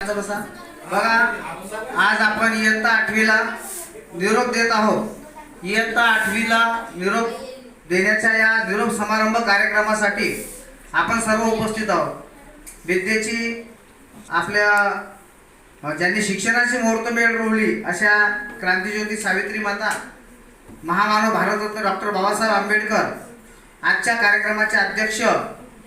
बसा बघा, आज आपण इयत्ता 8वीला निरोप देत आहोत. इयत्ता 8वीला निरोप देण्याच्या या निरोप समारंभ कार्यक्रमासाठी आपण सर्व उपस्थित आहोत. विद्येची आपल्या ज्यांनी शिक्षणाची मुहूर्तमेढ रोवली अशा क्रांतिज्योती सावित्री माता, महामानव भारतरत्न डॉक्टर बाबासाहेब आंबेडकर आजच्या कार्यक्रमाचे अध्यक्ष,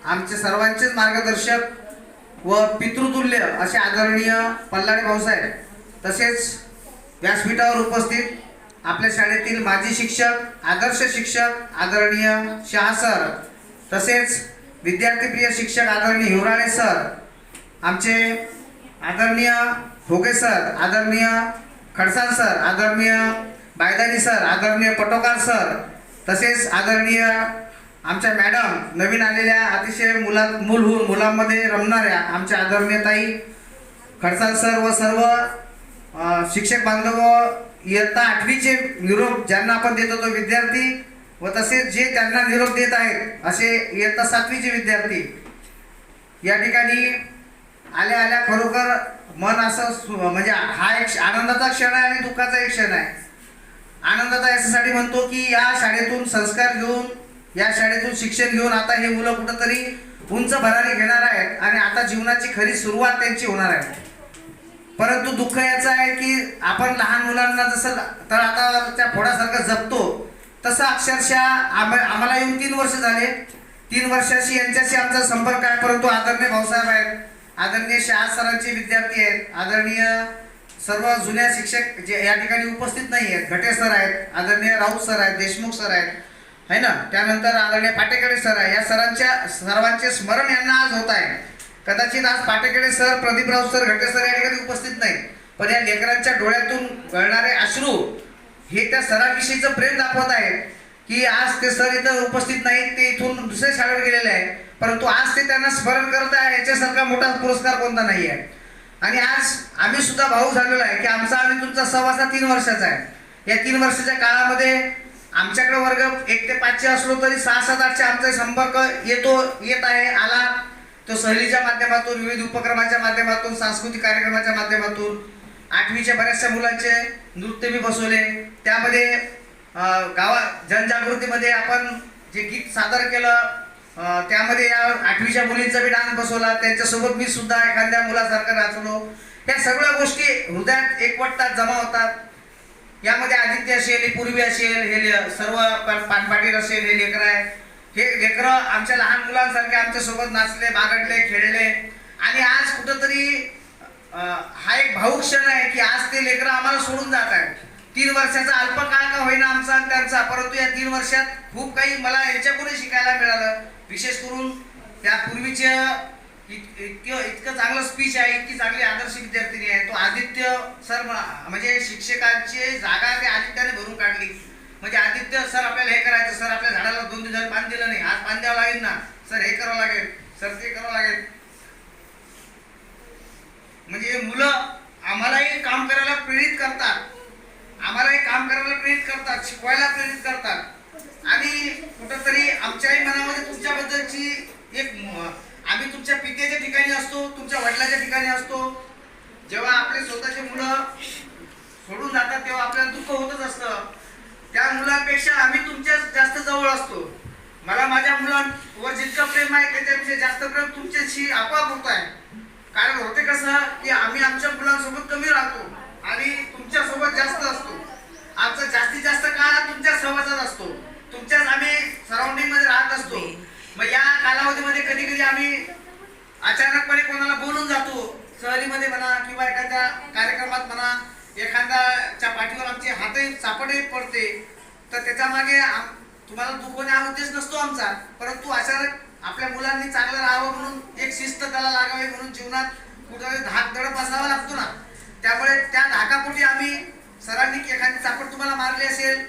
आमचे सर्वांचेच मार्गदर्शक व पितृतुल्य असे आदरणीय पल्लाडे भाऊसाहेब, तसेच व्यासपीठावर उपस्थित आपल्या शाळेतील माजी शिक्षक, आदर्श शिक्षक आदरणीय शहा सर, तसेच विद्यार्थीप्रिय शिक्षक आदरणीय हिवराळे सर, आमचे आदरणीय होगे सर, आदरणीय खडसाल सर, आदरणीय बायदानी सर, आदरणीय पटोकार सर, तसेच आदरणीय आमच्या मॅडम, नवीन आलेल्या अतिशय मुलांमध्ये रमणाऱ्या आमच्या आदरणीय ताई खडसाल सर व सर्व शिक्षक बांधव, इयत्ता 8वीचे निरोप ज्यांना आपण देत होतो विद्यार्थी व तसेच जे त्यांना निरोप देत आहेत असे इयत्ता 7वीचे विद्यार्थी, या ठिकाणी आल्या आल्या खरोखर मन असं म्हणजे हा एक आनंदाचा क्षण आहे आणि दुःखाचा एक क्षण आहे. आनंदाचा याच्यासाठी म्हणतो की या शाळेतून संस्कार घेऊन, या शाळेतून शिक्षण घेऊन आता हे मुलं कुठंतरी उंच भरारी घेणार आहेत आणि आता जीवनाची खरी सुरुवात त्यांची होणार आहे. परंतु दुःख याचं आहे की आपण लहान मुलांना जसं तर आता त्या फोडासारखं जपतो तसं अक्षरशः आम्हाला येऊन 3 वर्ष झाले. 3 वर्षाशी यांच्याशी आमचा संपर्क आहे. परंतु आदरणीय भाऊसाहेब आहेत, आदरणीय शहा सरांचे विद्यार्थी आहेत, आदरणीय सर्व जुन्या शिक्षक जे या ठिकाणी उपस्थित नाही आहेत, घटे सर आहेत, आदरणीय राऊत सर आहेत, देशमुख सर आहेत, है ना, त्यानंतर आदरणीय पाटेकडे सर आहे. या सर्वांचे स्मरण यांना आज होत आहे. कदाचित आज पाटेकडे सर, प्रदीपराव सर, घटे सर या ठिकाणी उपस्थित नाही, पण या लेकरांच्या डोळ्यातून गळणारे अश्रू हे त्या सरांविषयीचं प्रेम दाखवत आहेत की आज ते सर इथं उपस्थित नाहीत, ते इथून दुसऱ्या शाळेवर गेलेले आहेत, परंतु आज ते त्यांना स्मरण करत आहे. याच्यासारखा मोठा पुरस्कार कोणता नाही आहे. आणि आज आम्ही सुद्धा भाऊ झालेलो आहे की आमचा आणि तुमचा सहवास 3 वर्षाचा आहे. या 3 वर्षाच्या काळामध्ये आमच्याकडे वर्ग 1 ते 5चे असलो तरी 6, 7, 8चे आमचा संपर्क येत आहे, आला. तो सहलीच्या माध्यमातून, विविध उपक्रमाच्या माध्यमातून, सांस्कृतिक कार्यक्रमाच्या माध्यमातून 8वीच्या बऱ्याचशा मुलांचे नृत्य मी बसवले. त्यामध्ये गावात जनजागृतीमध्ये आपण जे गीत सादर केलं, त्यामध्ये या 8वीच्या मुलींचा बी डान्स बसवला. त्यांच्यासोबत मी सुद्धा एखाद्या मुलासारखं नाचलो. ह्या सगळ्या गोष्टी हृदयात एकवटतात, जमा होतात. यामध्ये आदित्य असेल, पूर्वी असेल, हे सर्व पानपाटील असेल, हे लेकरं आहे. हे लेकरं आमच्या लहान मुलांसारखे आमच्यासोबत नाचले, बागडले, खेळले. आणि आज कुठंतरी हा एक भावुक क्षण आहे की आज ते लेकरं आम्हाला सोडून जात आहेत. 3 वर्षाचा अल्पकाळ का होईना आमचा आणि त्यांचा, परंतु या 3 वर्षात खूप काही मला याच्याकडून शिकायला मिळालं. विशेष करून त्या पूर्वीचे इतकं चांगलं स्पीच आहे, इतकी चांगली आदर्श विद्यार्थिनी आहे. तो आदित्य सर म्हणजे शिक्षकांची जागा ते आदित्याने भरून काढली. म्हणजे आदित्य सर आपल्याला हे करायचं, सर आपल्या झाडाला 2 दिवस झाले पाणी दिलं नाही, आज पाणी द्यावं लागेल ना, सर हे करावं लागेल, सर ते करावं लागेल. म्हणजे मुलं आम्हालाही काम करायला प्रेरित करतात, शिकवायला प्रेरित करतात. आणि कुठंतरी आमच्याही मनामध्ये तुमच्याबद्दलची एक, आम्ही तुमच्या पित्याच्या ठिकाणी असतो, तुमच्या वडिलाच्या ठिकाणी असतो. जेव्हा आपले स्वतःचे मुलं सोडून जातात तेव्हा आपल्याला दुःख होतच असतं. त्या मुलांपेक्षा आम्ही तुमच्या जास्त जवळ असतो. मला माझ्या मुलांवर जितकं प्रेम आहे त्याच्यापेक्षा जास्त प्रेम तुमच्याशी आपोआप होत आहे. कारण होते कसं की आम्ही आमच्या मुलांसोबत कमी राहतो आणि तुमच्यासोबत जास्त असतो. आमचा जास्तीत जास्त काळ तुमच्या सहवासात असतो, तुमच्याच आम्ही सराउंडिंग मध्ये राहत असतो. मग या कालावधीमध्ये कधी कधी आम्ही अचानकपणे कोणाला बोलून जातो, सहलीमध्ये म्हणा किंवा एखाद्या कार्यक्रमात म्हणा, एखाद्याच्या पाठीवर आमचे हातही चापडही पडते, तर त्याच्या मागे तुम्हाला दुखवणे हा उद्देश नसतो आमचा, परंतु अचानक आपल्या मुलांनी चांगलं राहावं म्हणून एक शिस्त त्याला लागावी म्हणून जीवनात कुठे धाक दडप असावा लागतो ना. त्यामुळे त्या धाकापोटी आम्ही सरांनी एखादी चापड तुम्हाला मारली असेल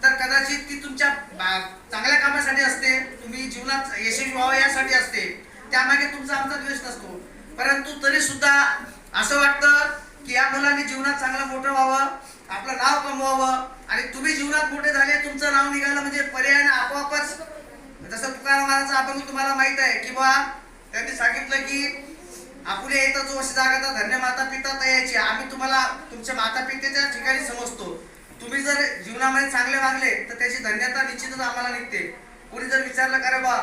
तर कदाचित ती तुमच्या चांगल्या कामासाठी असते, तुम्ही जीवनात यशस्वी व्हावं यासाठी असते. त्यामागे तुमचा आमचा द्वेष नसतो. परंतु तरी सुद्धा असं वाटतं की या मुलांनी जीवनात चांगलं मोठं व्हावं, आपलं नाव कमवावं. आणि तुम्ही जीवनात मोठे झाले, तुमचं नाव निघालं म्हणजे पर्यायाने आपोआपच, जसं तुकाराम महाराजांचा अभंग तुम्हाला माहित आहे की बा त्यांनी सांगितलं की आपण आपल्या इथं जो अशी जागा धन्य माता पिता तयाची आम्ही तुम्हाला तुमच्या माता पित्याच्या ठिकाणी समजतो. तुम्ही जर जीवनामध्ये चांगले वागले तर त्याची धन्यता निश्चितच आम्हाला निघते. कोणी जर विचारलं का रे बा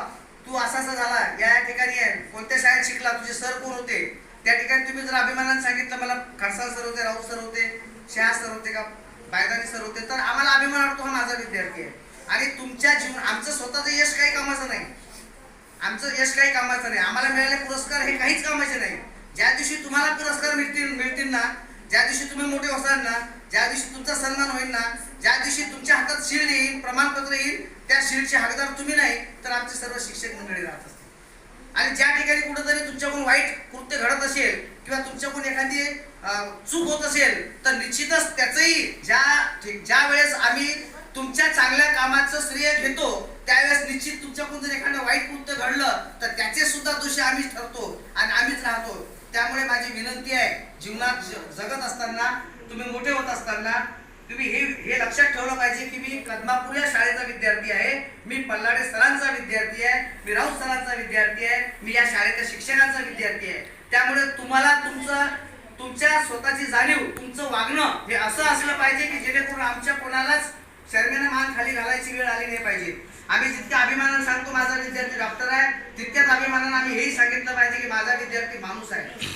तू असा झाला या ठिकाणी आहे, कोणत्या शाळेत शिकला, तुझे सर कोण होते, त्या ठिकाणी तुम्ही जर अभिमानाने सांगितलं मला खडसाळ सर होते, राऊत सर होते, शहा सर होते का बायदानी सर होते, तर आम्हाला अभिमान वाटतो हा माझा विद्यार्थी आहे. आणि तुमच्या जीवन आमचं स्वतःचं यश काही कामाचं नाही, आमचं यश काही कामाचं नाही, आम्हाला मिळाले पुरस्कार हे काहीच कामाचे नाही. ज्या दिवशी तुम्हाला पुरस्कार मिळतील ना, ज्या दिवशी तुम्ही मोठे होसाल ना, ज्या दिवशी तुमचा सन्मान होईल ना, ज्या दिवशी तुमच्या हातात शील्ड येईल, प्रमाणपत्र येईल, त्या शील्डचे हकदार तुम्ही नाही तर आमचे सर्व शिक्षक मंडळी राहत असतील. आणि ज्या ठिकाणी कुठेतरी तुमच्याकडून वाईट कृत्य घडत असेल किंवा तुमच्याकडून एखादी चूक होत असेल तर निश्चितच त्याचंही ज्या वेळेस आम्ही तुमच्या चांगल्या कामाचं श्रेय घेतो त्यावेळेस निश्चित तुमच्याकडून जर एखादं वाईट कृत्य घडलं तर त्याचे सुद्धा दोषी आम्हीच ठरतो आणि आम्हीच राहतो. त्यामुळे माझी विनंती आहे, जीवनात जगत असताना तुम्ही मोठे होत असताना तुम्ही हे लक्षात ठेवलं पाहिजे की मी कदमापूर या शाळेचा विद्यार्थी आहे, मी पल्लाडे सरांचा विद्यार्थी आहे, मी राऊत सरांचा विद्यार्थी आहे, मी या शाळेच्या शिक्षकांचा विद्यार्थी आहे. त्यामुळे तुम्हाला तुमच्या स्वतःची जाणीव, तुमचं वागणं हे असं असलं पाहिजे की जेणेकरून आमच्या कोणालाच शर्मेने मान खाली घालायची वेळ आली नाही पाहिजे. आम्ही जितक्या अभिमानाने सांगतो माझा विद्यार्थी डॉक्टर आहे, तितक्याच अभिमानाने आम्ही हेही सांगितलं पाहिजे की माझा विद्यार्थी माणूस आहे.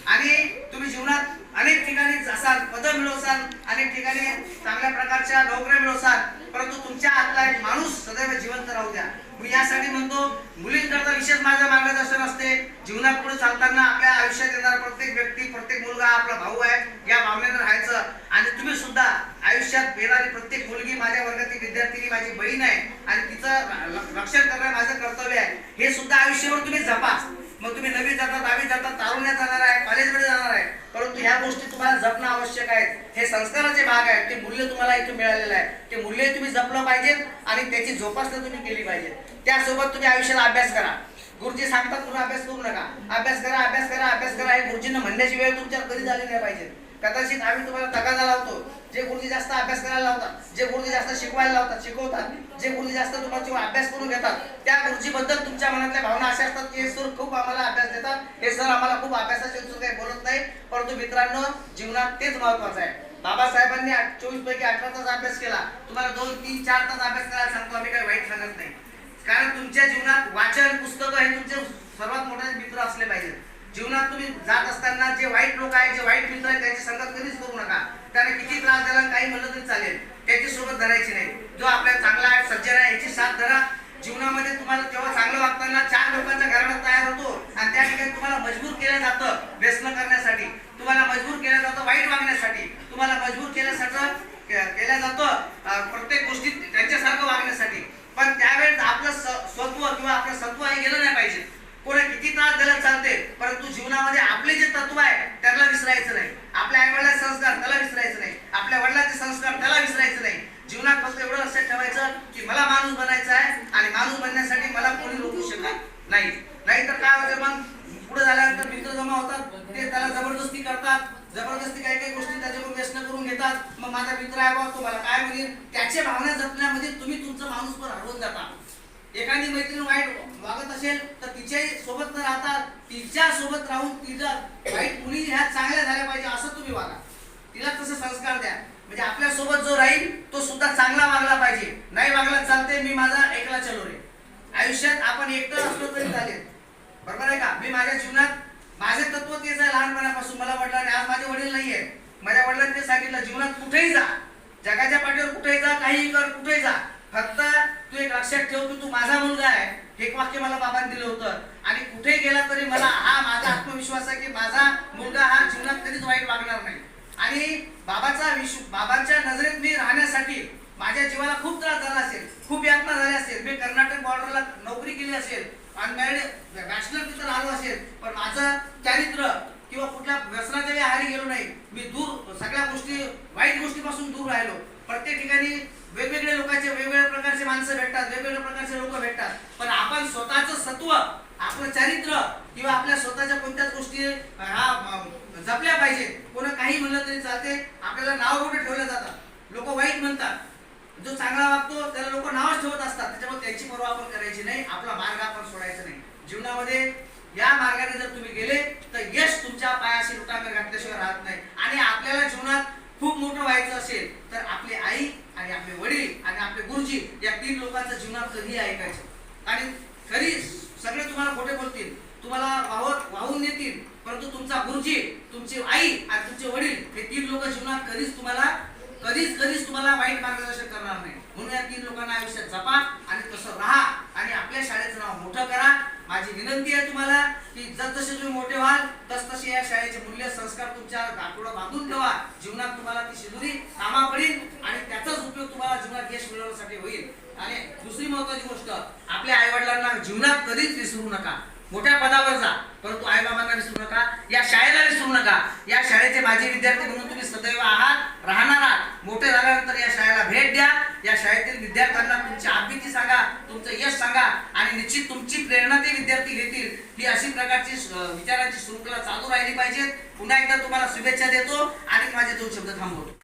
आणि तुम्ही जीवनात अनेक ठिकाणी असाल, पद मिळवसाल, अनेक ठिकाणी चांगल्या प्रकारच्या नोकऱ्या मिळवसाल, परंतु तुमच्या आतला एक माणूस सदैव जिवंत राहू द्या. मी यासाठी म्हणतो मुलींकरता विशेष माझं मार्गदर्शन असते. जीवनात पुढे चालताना आपल्या आयुष्यात येणारा प्रत्येक व्यक्ती, प्रत्येक मुलगा आपला भाऊ आहे या भावनेनं राहायचं. आणि तुम्ही सुद्धा आयुष्यात येणारी प्रत्येक मुलगी माझ्या वर्गातील विद्यार्थिनी माझी बहीण आहे आणि तिचं रक्षण करणं माझं कर्तव्य आहे. हे सुद्धा आयुष्यावर तुम्ही जपा. मग तुम्ही नवी जाता, 10वी जाता, तारुण्यात जाणार आहे, कॉलेजमध्ये जाणार आहे, परंतु ह्या गोष्टी तुम्हाला जपणं आवश्यक आहे. हे संस्काराचे भाग आहेत, ते मूल्य तुम्हाला इथून मिळालेलं आहे, ते मूल्य तुम्ही जपलं पाहिजेत आणि त्याची जोपासना तुम्ही केली पाहिजे. त्यासोबत तुम्ही आयुष्याला अभ्यास करा. गुरुजी सांगतात तुम्ही अभ्यास करू नका, अभ्यास करा, अभ्यास करा, अभ्यास करा. हे गुरुजींना म्हणण्याची वेळ तुमच्यावर कधी झाली नाही पाहिजे. कदाचित आम्ही तुम्हाला तगादा लावतो, जे गुरुजी जास्त अभ्यास करायला लावतात, जे गुरुजी जास्त शिकवायला लावतात, शिकवतात, जे गुरुजी जास्त तुमचा अभ्यास करून घेतात, त्या गुरुजीबद्दल तुमच्या मनातल्या भावना अशा असतात की हे सर खूप आम्हाला अभ्यास देतात, हे सर आम्हाला खूप अभ्यासाच्या विषयी काही बोलत नाही. परंतु मित्रांनो, जीवनात तेच महत्वाचं आहे. बाबासाहेबांनी 24 पैकी 18 तास अभ्यास केला. तुम्हाला 2, 3, 4 तास अभ्यास करायला सांगतो, आम्ही काही वाईट सांगत नाही. कारण तुमच्या जीवनात वाचन, पुस्तकं हे तुमचे सर्वात मोठे मित्र असले पाहिजे. जीवनात तुम्ही जात असताना जे वाईट लोक आहेत, जे वाईट मित्र आहेत, त्यांची संगत कधीच करू नका. त्याने किती त्रास द्यायला काही म्हणलं तरी चालेल, त्याची सोबत धरायची नाही. जो आपल्या चांगला आहे, सज्जन आहे, याची साथ धरा. जीवनामध्ये तुम्हाला तेव्हा चांगलं वागताना 4 लोकांच्या घरात तयार होतो आणि त्या ठिकाणी तुम्हाला मजबूर केलं जातं व्यसन करण्यासाठी, तुम्हाला मजबूर केलं जातं वाईट वागण्यासाठी, तुम्हाला मजबूर केलं जातं प्रत्येक गोष्टीत त्यांच्यासारखं वागण्यासाठी. पण त्यावेळेस आपलं स्वत्व किंवा आपलं सत्व हे गेलं नाही पाहिजे. कोणा किती त्रास द्यायला चालते, परंतु जीवनामध्ये आपले जे तत्व आहे त्याला विसरायचं नाही. आपल्या आईवडिलांचे संस्कार त्याला विसरायचं नाही, आपल्या वडिलांचे संस्कार त्याला विसरायचं नाही. जीवनात फक्त एवढं लक्षात ठेवायचं की मला माणूस बनायचं आहे आणि माणूस बनण्यासाठी मला कोणी रोखू शकत नाही. नाहीतर काय होतं, मग पुढे झाल्यानंतर मित्र जमा होतात, ते त्याला जबरदस्ती करतात, जबरदस्ती काही गोष्टी त्याच्याकडून व्यसन करून घेतात. मग माझा मित्र आहे बाबा, तो मला काय म्हणेल, त्याच्या भावना जपण्यामध्ये तुम्ही तुमचं माणूसपण हरवून जाता. एखादी मैत्रीण वाईट वागत असेल तर तिच्याही सोबत न राहता तिच्या सोबत राहून तिच्या वाईट मुली ह्या चांगल्या झाल्या पाहिजे असं तुम्ही वागा, तिला तसं संस्कार द्या. म्हणजे आपल्या सोबत जो राहील तो सुद्धा चांगला वागला पाहिजे. नाही वागला चालते, मी माझा एकला चलो रे. आयुष्यात आपण एकटं असलो तरी चालेल, बरोबर आहे का. मी माझ्या जीवनात माझे तत्व तेच आहे लहानपणापासून. मला वडिलांनी, आज माझे वडील नाहीये, माझ्या वडिलांनी ते सांगितलं जीवनात कुठेही जा, जगाच्या पाठीवर कुठेही जा, काहीही कर, कुठेही जा, फक्त तू एक लक्षात ठेव की तू माझा मुलगा आहे. हे वाक्य मला बाबांनी दिलं होतं. आणि कुठे गेला तरी मला हा माझा आत्मविश्वास आहे की माझा मुलगा हा जीवनात कधीच वाईट वागणार नाही. आणि बाबांच्या नजरेत मी राहण्यासाठी माझ्या जीवाला खूप त्रास झाला असेल, खूप यातना झाली असेल, मी कर्नाटक बॉर्डरला नोकरी केली असेल, अनमॅरिड बॅचलर तिथं राहिलो असेल, पण माझं चारित्र्य किंवा कुठल्या व्यसनाच्या आहारी गेलो नाही. मी दूर सगळ्या गोष्टी वाईट गोष्टीपासून दूर राहिलो. प्रत्येक ठिकाणी वेगवेगळे लोकांचे वेगवेगळ्या प्रकारचे माणसं भेटतात, वेगवेगळ्या प्रकारचे लोक भेटतात, पण आपण स्वतःचं सत्व, आपलं चारित्र्य किंवा आपल्या स्वतःच्या कोणत्याच गोष्टी जपल्या पाहिजेत. कोणा काही म्हणलं तरी चालते, आपल्याला नाव कुठे ठेवलं जातात, लोक वाईट म्हणतात, जो चांगला वागतो त्याला लोक नावच ठेवत असतात. त्याच्यामुळे त्याची पर्वा आपण करायची नाही, आपला मार्ग आपण सोडायचा नाही. जीवनामध्ये या मार्गाने जर तुम्ही गेले तर यश तुमच्या पायाशी रुटांगर घातल्याशिवाय राहत नाही. आणि आपल्याला जीवनात खूप मोठं व्हायचं असेल तर आपली आई आणि आपले वडील आणि आपले गुरुजी या तीन लोकांचं जीवनात कधी ऐकायचं. आणि खरी सगळे तुम्हाला खोटे बोलतील, तुम्हाला वाहून नेतील, परंतु तुमचा गुरुजी, तुमची आई आणि तुमचे वडील हे तीन लोक जीवनात कधीच तुम्हाला वाईट मार्गदर्शन करणार नाही. म्हणून या तीन लोकांना आयुष्यात जपा आणि तसं राहा आणि आपल्या शाळेचं नाव मोठं करा. माझी विनंती आहे तुम्हाला की जसजसे तुम्ही मोठे व्हाल तसतसे या शाळेचे मूल्य संस्कार तुमच्या गाठोडं बांधून ठेवा. जीवनात तुम्हाला ती शिदुरी कामा पडेल आणि त्याचाच उपयोग तुम्हाला जीवनात यश मिळवण्यासाठी होईल. आणि दुसरी महत्वाची गोष्ट, आपल्या आई वडिलांना जीवनात कधीच विसरू नका. मोठ्या पदावर जा परंतु आई बाबांना विसरू नका, या शाळेला विसरू नका. या शाळेचे माजी विद्यार्थी म्हणून तुम्ही सदैव आहात, राहणार आहात. मोठे झाल्यानंतर या शाळेला भेट द्या. या शाळेतील विद्यार्थ्यांना तुमची आभीती सांगा, तुमचं यश सांगा आणि निश्चित तुमची प्रेरणा ते विद्यार्थी घेतील. ही अशी प्रकारची विचारांची शृंखला चालू राहिली पाहिजे. पुन्हा एकदा तुम्हाला शुभेच्छा देतो आणि माझे दोन शब्द थांबवतो.